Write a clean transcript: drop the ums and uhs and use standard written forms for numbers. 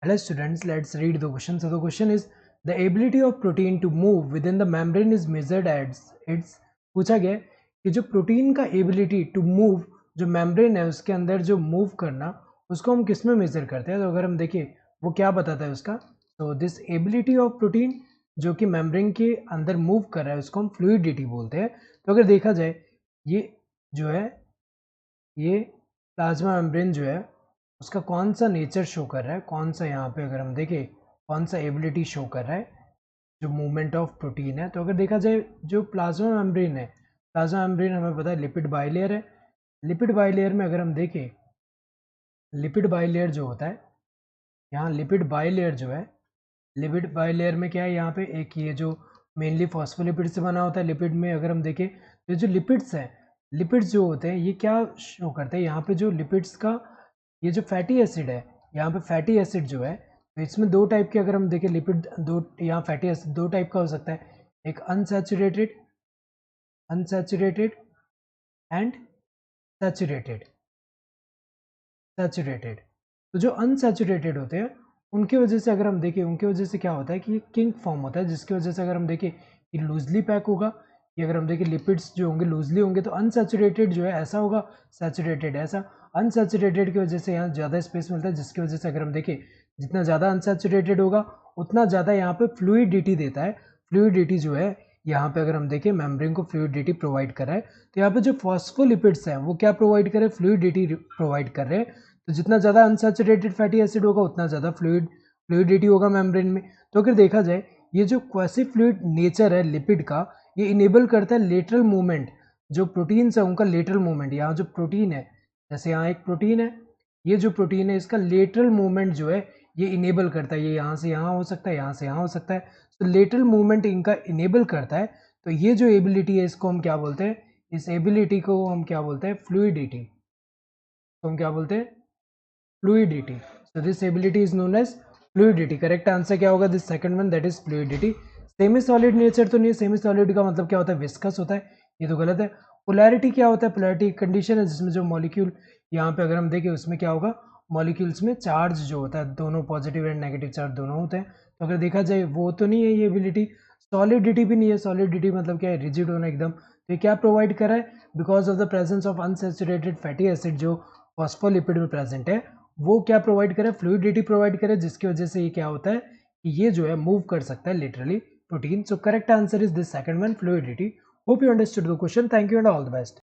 Hello students, let's read the question. So the question is the ability of protein to move within the membrane is measured as its पूछा गया है कि जो protein का ability to move जो membrane है उसके अंदर जो मूव करना उसको हम किस में मेजर करते हैं। तो अगर हम देखें वो क्या बताता है उसका, तो दिस एबिलिटी ऑफ प्रोटीन जो कि मेम्ब्रेन के अंदर मूव कर रहा है उसको हम फ्लूइडिटी बोलते हैं। तो अगर देखा जाए ये जो है ये प्लाज्मा मेम्ब्रेन जो है उसका कौन सा नेचर शो कर रहा है, कौन सा यहाँ पे अगर हम देखें कौन सा एबिलिटी शो कर रहा है जो मूवमेंट ऑफ प्रोटीन है। तो अगर देखा जाए जो प्लाज्मा मेम्ब्रेन है, प्लाज्मा मेम्ब्रेन हमें पता है लिपिड बाइलेयर है। लिपिड बाइलेयर में अगर हम देखें लिपिड बाइलेयर जो होता है, यहाँ लिपिड बाइलेयर जो है, लिपिड बाइलेयर में क्या है, यहाँ पे एक ये जो मेनली फॉस्फोलिपिड से बना होता है। लिपिड में अगर हम देखें तो जो लिपिड्स हैं, लिपिड्स जो होते हैं ये क्या शो करते हैं, यहाँ पे जो लिपिड्स का ये जो फैटी एसिड है, यहाँ पे फैटी एसिड जो है, तो इसमें दो टाइप के अगर हम देखें लिपिड, दो यहाँ फैटी एसिड दो टाइप का हो सकता है, एक unsaturated unsaturated and saturated saturated. तो जो अनसैचुरेटेड होते हैं उनकी वजह से अगर हम देखें, उनकी वजह से क्या होता है कि किंक फॉर्म होता है, जिसकी वजह से अगर हम देखें ये लूजली पैक होगा, ये अगर हम देखें लिपिड्स जो होंगे लूजली होंगे, तो अनसैचुरेटेड जो है ऐसा होगा, सैचुरेटेड ऐसा। अनसैचुरेटेड की वजह से यहाँ ज़्यादा स्पेस मिलता है, जिसकी वजह से अगर हम देखें जितना ज़्यादा अनसैचुरेटेड होगा उतना ज़्यादा यहाँ पे फ्लूइडिटी देता है। फ्लूइडिटी जो है यहाँ पे अगर हम देखें मेम्ब्रेन को फ्लूइडिटी प्रोवाइड कर रहा है। तो यहाँ पे जो फॉस्फोलिपिड्स हैं वो क्या प्रोवाइड कर रहे हैं, फ्लूइडिटी प्रोवाइड कर रहे हैं। तो जितना ज़्यादा अनसैचुरेटेड फैटी एसिड होगा उतना ज़्यादा फ्लूइडिटी होगा मेम्ब्रेन में। तो अगर देखा जाए ये जो क्वासी फ्लूइड नेचर है लिपिड का, ये इनेबल करता है लेटरल मूवमेंट, जो प्रोटीन्स है उनका लेटरल मूवमेंट। यहाँ जो प्रोटीन है, जैसे यहाँ एक प्रोटीन है, ये जो प्रोटीन है इसका लेटरल मूवमेंट जो है ये इनेबल करता है। ये यहाँ से यहाँ हो सकता है, यहाँ से यहाँ हो सकता है, तो लेटरल मूवमेंट इनका इनेबल करता है। तो ये जो एबिलिटी है इसको हम क्या बोलते हैं, इस एबिलिटी को हम क्या बोलते हैं, फ्लूइडिटी। तो हम क्या बोलते हैं, fluidity. So this ability is known as fluidity. Correct answer क्या होगा, this second one, that is fluidity. Semi solid nature तो नहीं है, सेमी सॉलिड का मतलब क्या होता है, विस्कस होता है, ये तो गलत है। पोलैरिटी क्या होता है, पोलैरिटी एक कंडीशन है जिसमें जो मॉलिक्यूल यहाँ पे अगर हम देखें उसमें क्या होगा, मॉलिक्यूल्स में चार्ज जो होता है दोनों पॉजिटिव एंड नेगेटिव चार्ज दोनों होते हैं। तो अगर देखा जाए वो तो नहीं है ये एबिलिटी। सॉलिडिटी भी नहीं है, सॉलिडिटी मतलब क्या है, रिजिड होना एकदम। तो ये क्या प्रोवाइड कर रहा है, because of the presence of unsaturated fatty acid जो फॉस्फोलिपिड में प्रेजेंट है, वो क्या प्रोवाइड करे, फ्लूइडिटी प्रोवाइड करे, जिसकी वजह से ये क्या होता है कि ये जो है मूव कर सकता है literally protein. So correct answer is this second one, fluidity. Hope you understood the question, thank you and all the best.